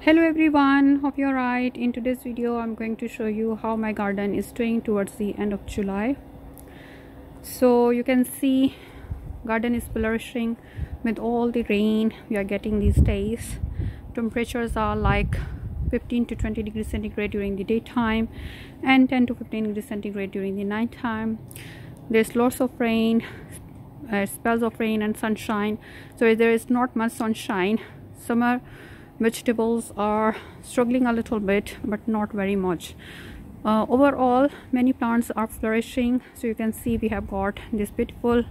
Hello everyone, hope you're right. In today's video I'm going to show you how my garden is doing towards the end of July. So you can see garden is flourishing with all the rain we are getting these days. Temperatures are like 15 to 20 degrees centigrade during the daytime and 10 to 15 degrees centigrade during the night time. There's lots of rain, spells of rain and sunshine. So there is not much sunshine. Summer vegetables are struggling a little bit, but not very much. Overall, many plants are flourishing. So you can see we have got this beautiful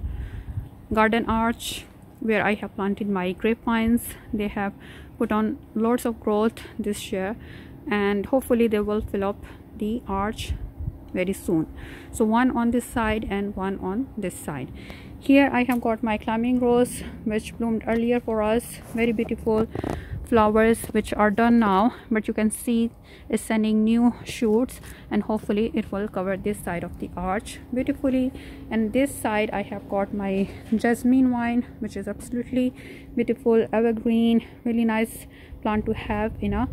garden arch where I have planted my grapevines. They have put on lots of growth this year, and hopefully they will fill up the arch very soon. So one on this side and one on this side. Here I have got my climbing rose, which bloomed earlier for us. Very beautiful flowers which are done now, but you can see it's sending new shoots, and hopefully it will cover this side of the arch beautifully. And this side I have got my jasmine vine, which is absolutely beautiful, evergreen, really nice plant to have in a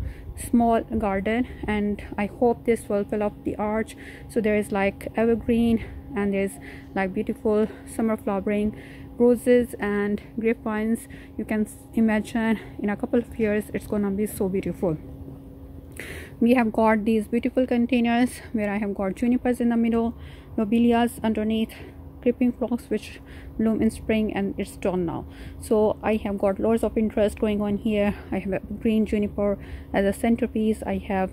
small garden, and I hope this will fill up the arch. So there is like evergreen, and there's like beautiful summer flowering roses and grapevines. You can imagine in a couple of years it's gonna be so beautiful. We have got these beautiful containers where I have got junipers in the middle, lobelias underneath, creeping phlox which bloom in spring, and it's done now. So I have got lots of interest going on here. I have a green juniper as a centerpiece. I have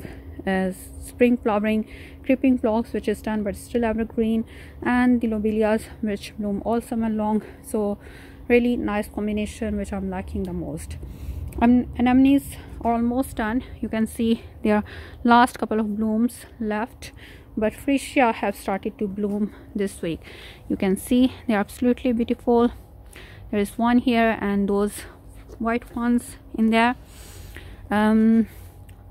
spring flowering creeping phlox which is done but still evergreen, and the lobelias which bloom all summer long. So really nice combination which I'm liking the most. Anemones are almost done. You can see their last couple of blooms left, but freesia have started to bloom this week. You can see they are absolutely beautiful. There is one here and those white ones in there,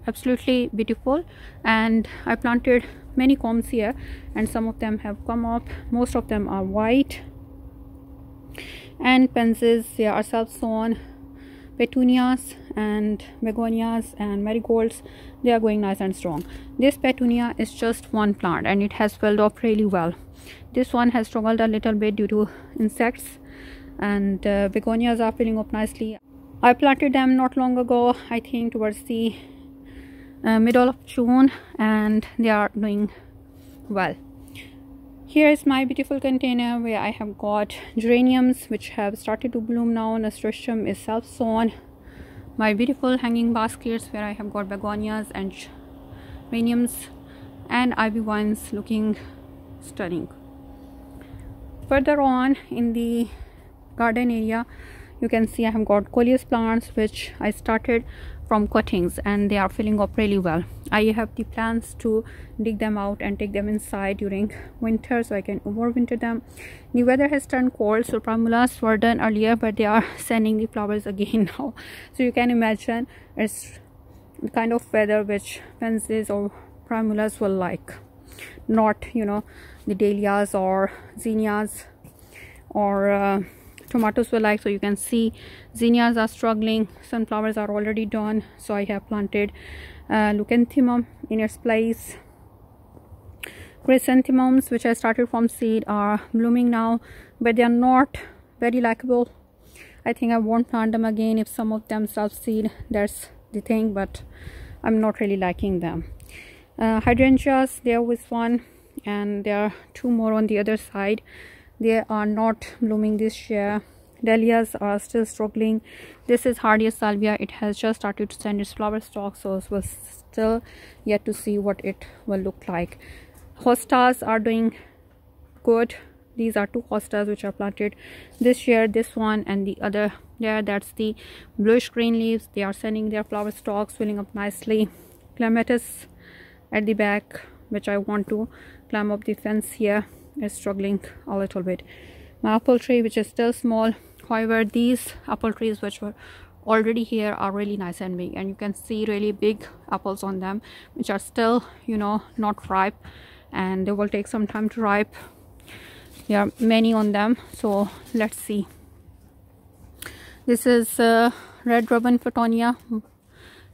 absolutely beautiful. And I planted many combs here, and some of them have come up. Most of them are white. And pansies, they are self-sown. Petunias and begonias and marigolds, they are going nice and strong. This petunia is just one plant and it has filled up really well. This one has struggled a little bit due to insects, and begonias are filling up nicely. I planted them not long ago, I think towards the middle of June, and they are doing well. Here is my beautiful container where I have got geraniums which have started to bloom now. Nasturtium is self-sown. My beautiful hanging baskets where I have got begonias and geraniums and ivy vines looking stunning. Further on in the garden area, you can see I have got coleus plants which I started from cuttings, and they are filling up really well. I have the plans to dig them out and take them inside during winter so I can overwinter them. The weather has turned cold, so primulas were done earlier, but they are sending the flowers again now. So you can imagine it's the kind of weather which pansies or primulas will like, not the dahlias or zinnias or tomatoes were like. So you can see zinnias are struggling, sunflowers are already done, so I have planted Lucanthemum in its place. Chrysanthemums which I started from seed are blooming now, but they are not very likable. I think I won't plant them again if some of them self seed, that's the thing, but I'm not really liking them. Hydrangeas, there was one and there are two more on the other side. They are not blooming this year. Dahlias are still struggling. This is hardy salvia. It has just started to send its flower stalks, so we'll still yet to see what it will look like. Hostas are doing good. These are two hostas which are planted this year, this one and the other there, that's the bluish green leaves. They are sending their flower stalks, filling up nicely. Clematis at the back, which I want to climb up the fence here, is struggling a little bit. My apple tree which is still small, however these apple trees which were already here are really nice and big, and you can see really big apples on them which are still not ripe, and they will take some time to ripe. There are many on them, so let's see. This is red ribbon photonia,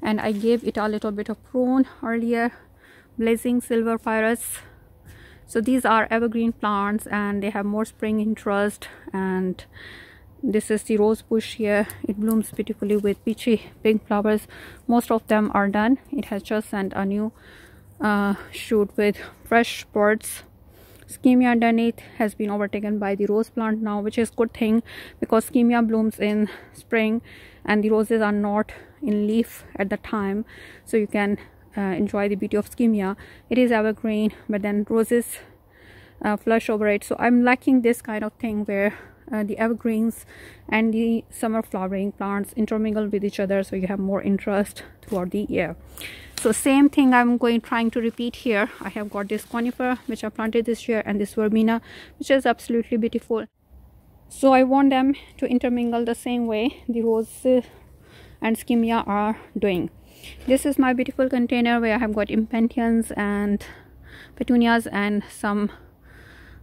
and I gave it a little bit of prune earlier. Blazing silver pyrus. So these are evergreen plants and they have more spring interest. And this is the rose bush here. It blooms beautifully with peachy pink flowers. Most of them are done. It has just sent a new shoot with fresh buds. Schemia underneath has been overtaken by the rose plant now, which is good thing because schemia blooms in spring and the roses are not in leaf at the time, so you can enjoy the beauty of schemia. It is evergreen, but then roses flush over it. So I'm liking this kind of thing where the evergreens and the summer flowering plants intermingle with each other, so you have more interest throughout the year. So same thing I'm trying to repeat here. I have got this conifer which I planted this year and this verbena which is absolutely beautiful. So I want them to intermingle the same way the rose and schemia are doing. This is my beautiful container where I have got impatiens and petunias and some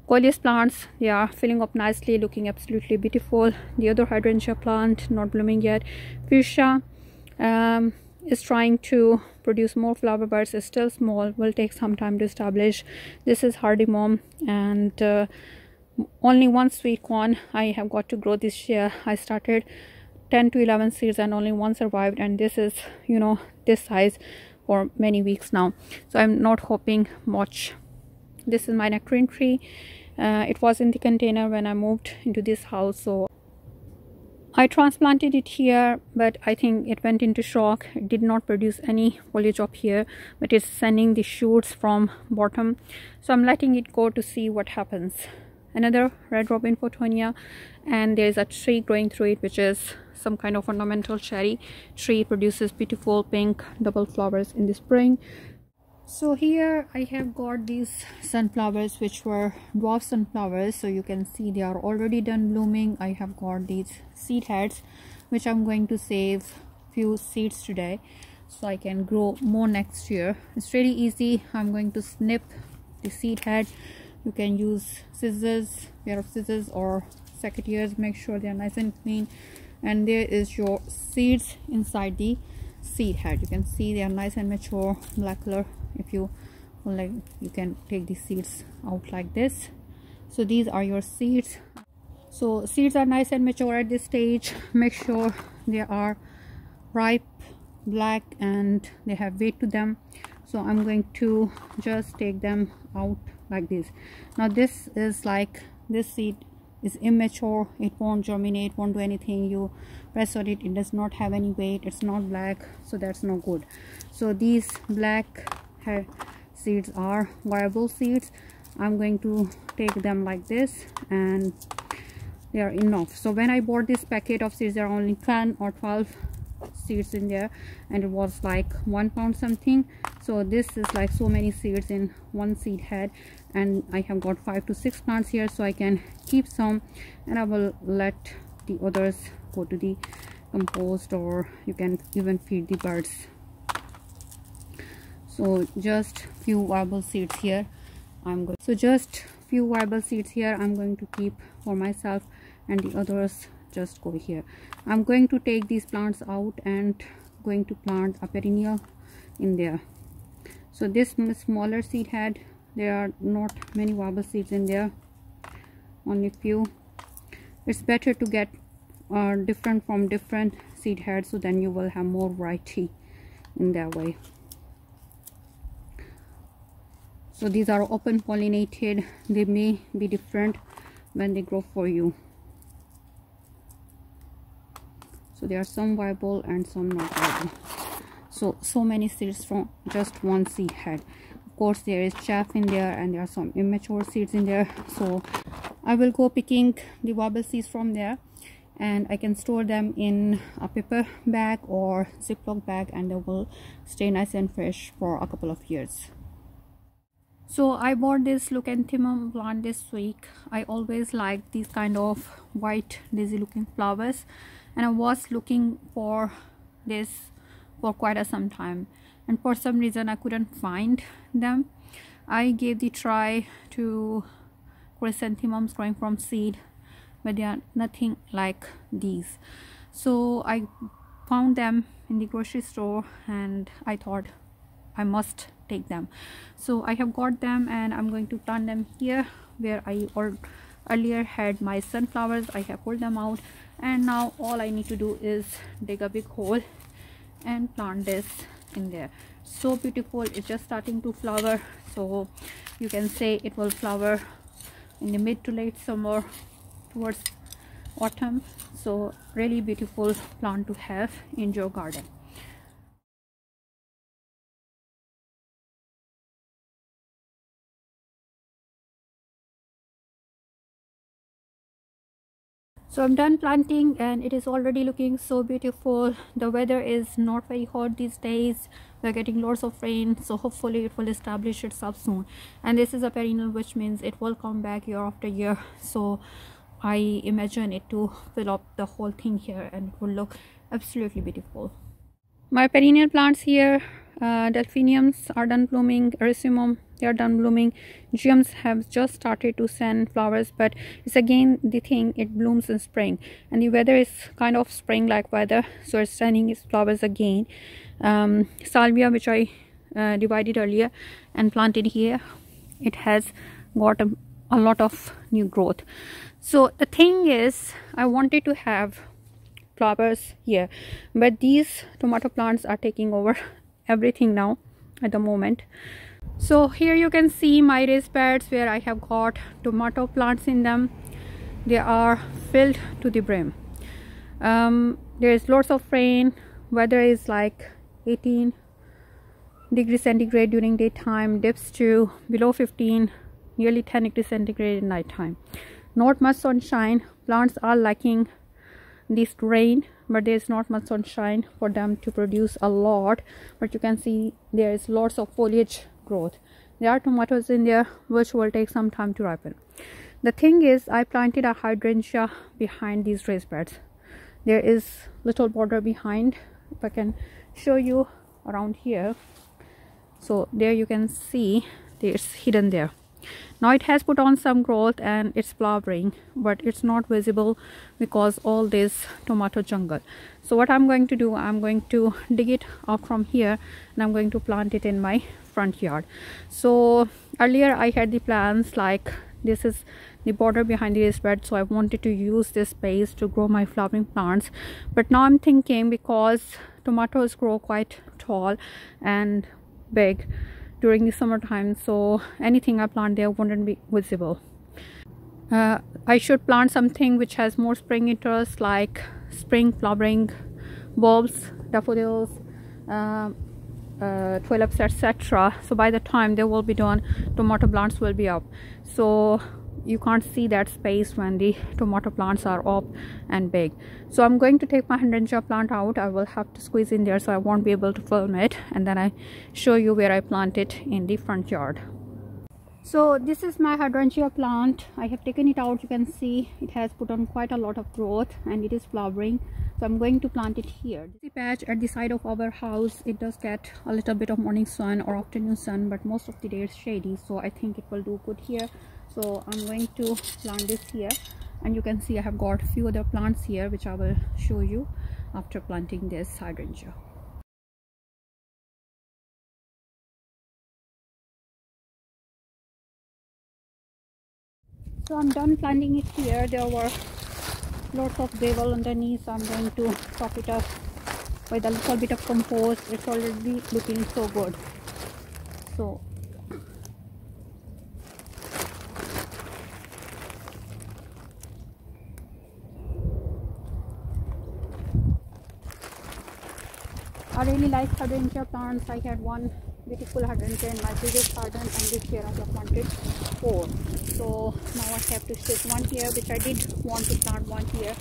coleus plants. They are filling up nicely, looking absolutely beautiful. The other hydrangea plant not blooming yet. Fuchsia is trying to produce more flower buds. It's still small, will take some time to establish. This is hardymom and only one sweet corn I have got to grow this year. I started 10 to 11 seeds and only one survived, and this is, you know, this size for many weeks now, so I'm not hoping much. This is my nectarine tree. It was in the container when I moved into this house, so I transplanted it here, but I think it went into shock. It did not produce any foliage up here, but it's sending the shoots from bottom, so I'm letting it go to see what happens. Another red robin petunia, and there's a tree growing through it which is some kind of ornamental cherry tree. Produces beautiful pink double flowers in the spring. So here I have got these sunflowers which were dwarf sunflowers, so you can see they are already done blooming. I have got these seed heads which I'm going to save few seeds today so I can grow more next year. It's really easy. I'm going to snip the seed head. You can use scissors, pair of scissors or secateurs. Make sure they are nice and clean, and there is your seeds inside the seed head. You can see they are nice and mature black color. If you like, you can take the seeds out like this. So these are your seeds. So seeds are nice and mature at this stage. Make sure they are ripe, black, and they have weight to them. So I'm going to just take them out like this. Now this is like, this seed is immature, it won't germinate, won't do anything. You press on it, it does not have any weight, it's not black, so that's no good. So these black seeds are viable seeds. I'm going to take them like this, and they are enough. So when I bought this packet of seeds, there are only 10 or 12 seeds in there, and it was like 1 pound something. So this is like so many seeds in one seed head, and I have got 5 to 6 plants here, so I can keep some and I will let the others go to the compost, or you can even feed the birds. So just few viable seeds here. I'm going to keep for myself, and the others just go here. I'm going to take these plants out and going to plant a perennial in there. So this smaller seed head, there are not many viable seeds in there, only few. It's better to get different from different seed heads, so then you will have more variety in that way. So these are open pollinated. They may be different when they grow for you. So there are some viable and some not viable. So many seeds from just one seed head. Of course there is chaff in there, and there are some immature seeds in there. So I will go picking the viable seeds from there, and I can store them in a paper bag or Ziploc bag, and they will stay nice and fresh for a couple of years. So I bought this Lucanthemum plant this week. I always like these kind of white daisy looking flowers, and I was looking for this for quite some time, and for some reason I couldn't find them. I gave the try to chrysanthemums growing from seed, but they are nothing like these. So I found them in the grocery store and I thought I must take them. So I have got them and I'm going to plant them here where I earlier had my sunflowers. I have pulled them out and now all I need to do is dig a big hole and plant this in there. So beautiful. It's just starting to flower, so you can say it will flower in the mid to late summer towards autumn. So really beautiful plant to have in your garden. So I'm done planting and it is already looking so beautiful. The weather is not very hot these days. We're getting lots of rain, so hopefully it will establish itself soon. And this is a perennial, which means it will come back year after year. So I imagine it to fill up the whole thing here and it will look absolutely beautiful. My perennial plants here, delphiniums are done blooming, erysimum, they are done blooming, geums have just started to send flowers, but it's again the thing, it blooms in spring and the weather is kind of spring like weather, so it's sending its flowers again. Salvia, which I divided earlier and planted here, it has got a lot of new growth. So the thing is, I wanted to have flowers here, but these tomato plants are taking over everything now at the moment. So here you can see my raised beds where I have got tomato plants in them. They are filled to the brim. There is lots of rain. Weather is like 18 degrees centigrade during daytime, dips to below 15, nearly 10 degrees centigrade at night time. Not much sunshine. Plants are lacking this rain, but there is not much sunshine for them to produce a lot. But you can see there is lots of foliage growth. There are tomatoes in there which will take some time to ripen. The thing is, I planted a hydrangea behind these raised beds. There is little border behind. If I can show you around here, so there you can see it's hidden there. Now it has put on some growth and it's flowering, but it's not visible because all this tomato jungle. So what I'm going to do, I'm going to dig it out from here and I'm going to plant it in my front yard. So earlier I had the plans like this is the border behind the raised bed, so I wanted to use this space to grow my flowering plants. But now I'm thinking, because tomatoes grow quite tall and big during the summertime, so anything I plant there wouldn't be visible. I should plant something which has more spring interest, like spring flowering bulbs, daffodils, tulips, etc. So by the time they will be done, tomato plants will be up. So you can't see that space when the tomato plants are up and big. So I'm going to take my hydrangea plant out. I will have to squeeze in there, so I won't be able to film it, and then I show you where I plant it in the front yard. So this is my hydrangea plant. I have taken it out. You can see it has put on quite a lot of growth and it is flowering. So I'm going to plant it here. The patch at the side of our house, it does get a little bit of morning sun or afternoon sun, but most of the day it's shady, so I think it will do good here. So I'm going to plant this here, and you can see I have got a few other plants here which I will show you after planting this hydrangea. So I'm done planting it here. There were lots of gravel underneath, so I'm going to top it up with a little bit of compost. It's already looking so good. So I really like hydrangea plants. I had one beautiful hydrangea in my previous garden, and this year I have planted 4. So now I have to shift one here, which I did want to plant one here.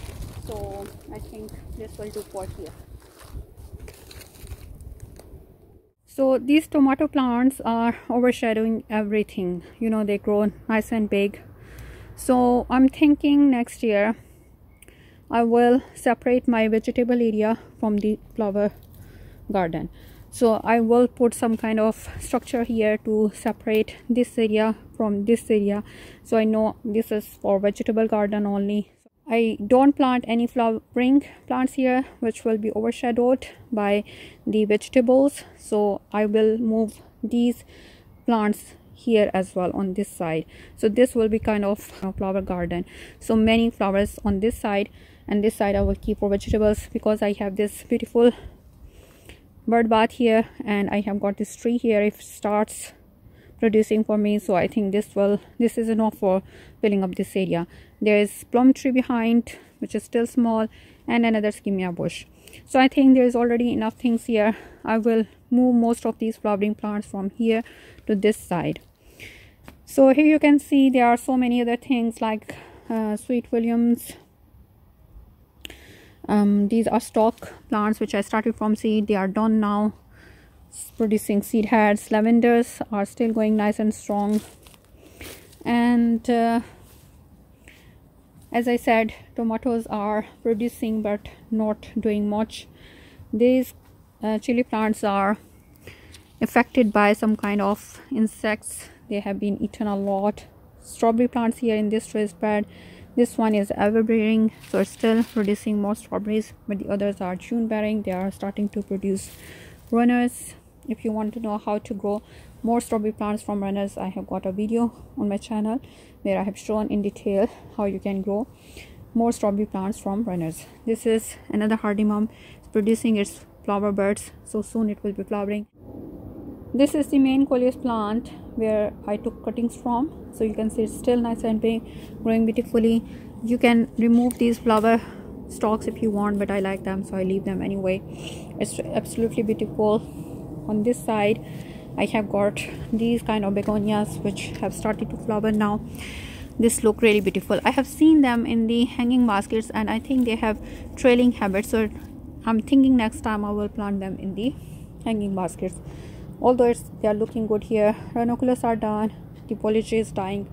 So I think this will do for here. So these tomato plants are overshadowing everything. You know, they grow nice and big. So I'm thinking next year I will separate my vegetable area from the flower garden. So I will put some kind of structure here to separate this area from this area, so I know this is for vegetable garden only. I don't plant any flowering plants here, which will be overshadowed by the vegetables, so I will move these plants here as well on this side. So this will be kind of a flower garden, so many flowers on this side, and this side I will keep for vegetables, because I have this beautiful bird bath here, and I have got this tree here. If it starts producing for me, so I think this is enough for filling up this area. There is plum tree behind, which is still small, and another skimmia bush. So I think there is already enough things here. I will move most of these flowering plants from here to this side. So here you can see there are so many other things like sweet williams. These are stock plants which I started from seed. They are done now, producing seed heads. Lavenders are still going nice and strong, and as I said, tomatoes are producing but not doing much. These chili plants are affected by some kind of insects. They have been eaten a lot. Strawberry plants here in this raised bed. This one is ever bearing, so it's still producing more strawberries, but the others are June bearing. They are starting to produce runners. If you want to know how to grow more strawberry plants from runners, I have got a video on my channel where I have shown in detail how you can grow more strawberry plants from runners. This is another hardymum. It's producing its flower buds, so soon it will be flowering. This is the main coleus plant where I took cuttings from, so you can see it's still nice and big, growing beautifully. You can remove these flower stalks if you want, but I like them, so I leave them anyway. It's absolutely beautiful. On this side I have got these kind of begonias which have started to flower now. This look really beautiful. I have seen them in the hanging baskets, and I think they have trailing habits, so I'm thinking next time I will plant them in the hanging baskets. Although they are looking good here. Ranunculus are done, the foliage is dying.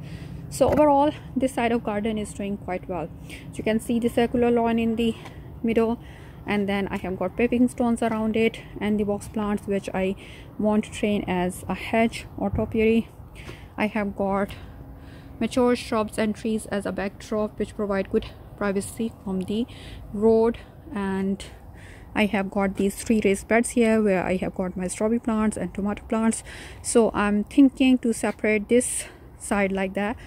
So overall this side of garden is doing quite well. So you can see the circular lawn in the middle, and then I have got paving stones around it, and the box plants which I want to train as a hedge or topiary. I have got mature shrubs and trees as a backdrop which provide good privacy from the road, and I have got these 3 raised beds here where I have got my strawberry plants and tomato plants. So I'm thinking to separate this side like that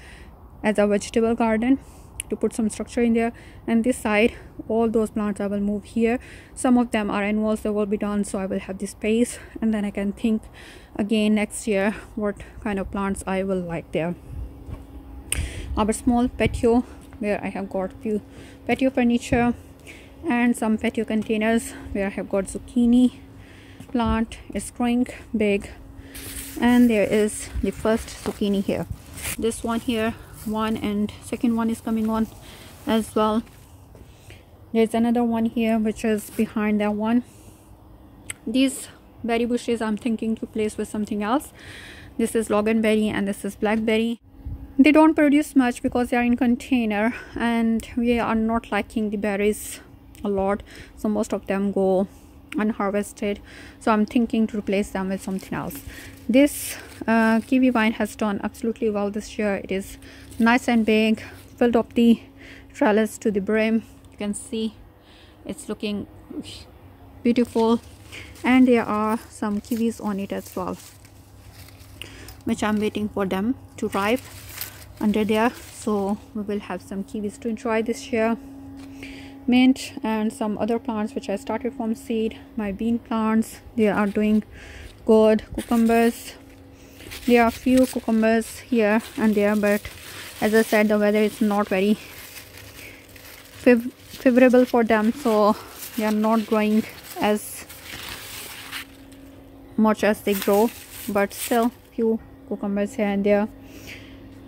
as a vegetable garden, to put some structure in there, and this side all those plants I will move here. Some of them are annuals that will be done, so I will have this space, and then I can think again next year what kind of plants I will like there. Our small patio where I have got few patio furniture and some patio containers where I have got zucchini plant. It's growing big, and there is the first zucchini here. This one here, one, and second one is coming on as well. There's another one here which is behind that one. These berry bushes I'm thinking to place with something else. This is loganberry and this is blackberry. They don't produce much because they are in container, and we are not liking the berries a lot, so most of them go unharvested, so I'm thinking to replace them with something else. This kiwi vine has done absolutely well this year. It is nice and big, filled up the trellis to the brim. You can see it's looking beautiful, and there are some kiwis on it as well, which I'm waiting for them to ripe under there, so we will have some kiwis to enjoy this year. Mint and some other plants which I started from seed. My bean plants, they are doing good. Cucumbers, there are few cucumbers here and there, but as I said, the weather is not very favorable for them, so they are not growing as much as they grow, but still few cucumbers here and there.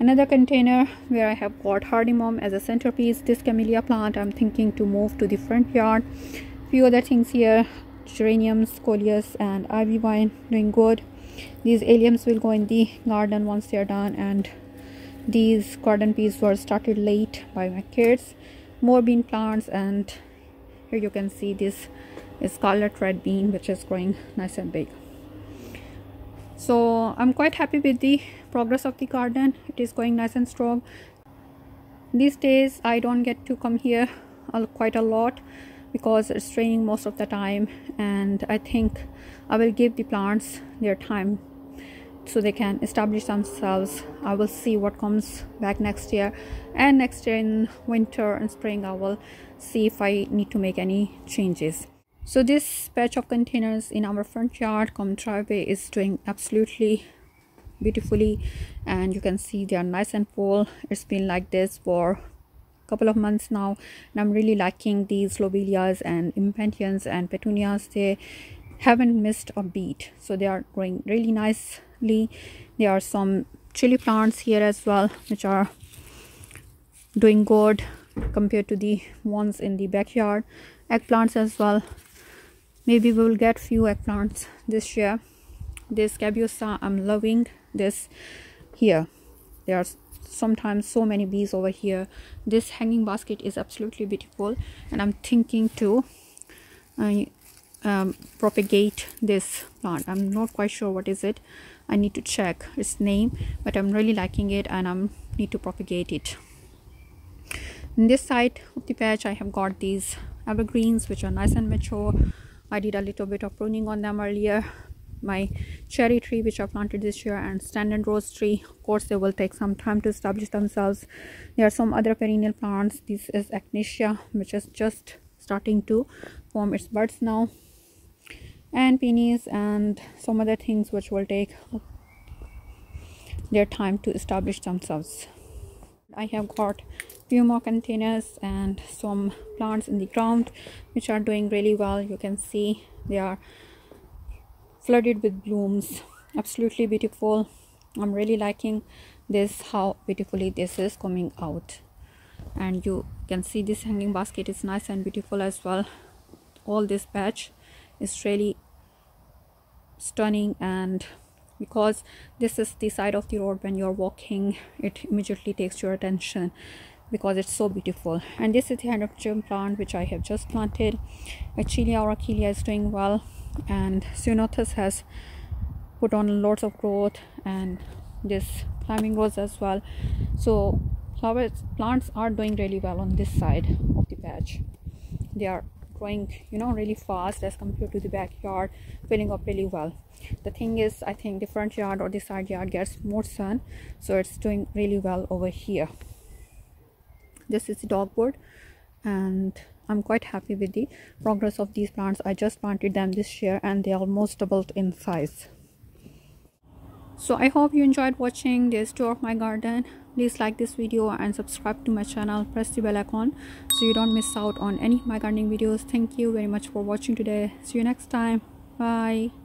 Another container where I have got hardymum as a centerpiece. This camellia plant I'm thinking to move to the front yard. Few other things here, geraniums, coleus and ivy vine doing good. These alliums will go in the garden once they are done, and these garden peas were started late by my kids. More bean plants, and here you can see this is scarlet red bean which is growing nice and big. So I'm quite happy with the progress of the garden. It is going nice and strong. These days I don't get to come here quite a lot because it's raining most of the time, and I think I will give the plants their time so they can establish themselves. I will see what comes back next year, and next year in winter and spring I will see if I need to make any changes. So this patch of containers in our front yard come driveway is doing absolutely beautifully, and you can see they are nice and full. It's been like this for a couple of months now, and I'm really liking these lobelias and impatiens and petunias. They haven't missed a beat, so they are growing really nicely. There are some chili plants here as well which are doing good compared to the ones in the backyard. Eggplants as well. Maybe we will get few eggplants this year. This cabusa, I'm loving this here. There are sometimes so many bees over here. This hanging basket is absolutely beautiful, and I'm thinking to propagate this plant. I'm not quite sure what is it. I need to check its name, but I'm really liking it, and I need to propagate it. In this side of the patch I have got these evergreens which are nice and mature. I did a little bit of pruning on them earlier. My cherry tree which I planted this year, and standard rose tree, of course they will take some time to establish themselves. There are some other perennial plants. This is Acacia which is just starting to form its buds now, and peonies and some other things which will take their time to establish themselves. I have got few more containers and some plants in the ground which are doing really well. You can see they are flooded with blooms, absolutely beautiful. I'm really liking this, how beautifully this is coming out, and you can see this hanging basket is nice and beautiful as well. All this patch is really stunning, and because this is the side of the road, when you're walking it immediately takes your attention because it's so beautiful. And this is the hydrangea plant which I have just planted. Achillea orachilea is doing well, and Ceanothus has put on lots of growth, and this climbing rose as well. So plants are doing really well on this side of the patch. They are growing, really fast as compared to the backyard, filling up really well. The thing is, I think the front yard or the side yard gets more sun, so it's doing really well over here. This is the dogwood, and I'm quite happy with the progress of these plants. I just planted them this year and they almost doubled in size. So I hope you enjoyed watching this tour of my garden. Please like this video and subscribe to my channel. Press the bell icon so you don't miss out on any of my gardening videos. Thank you very much for watching today. See you next time. Bye.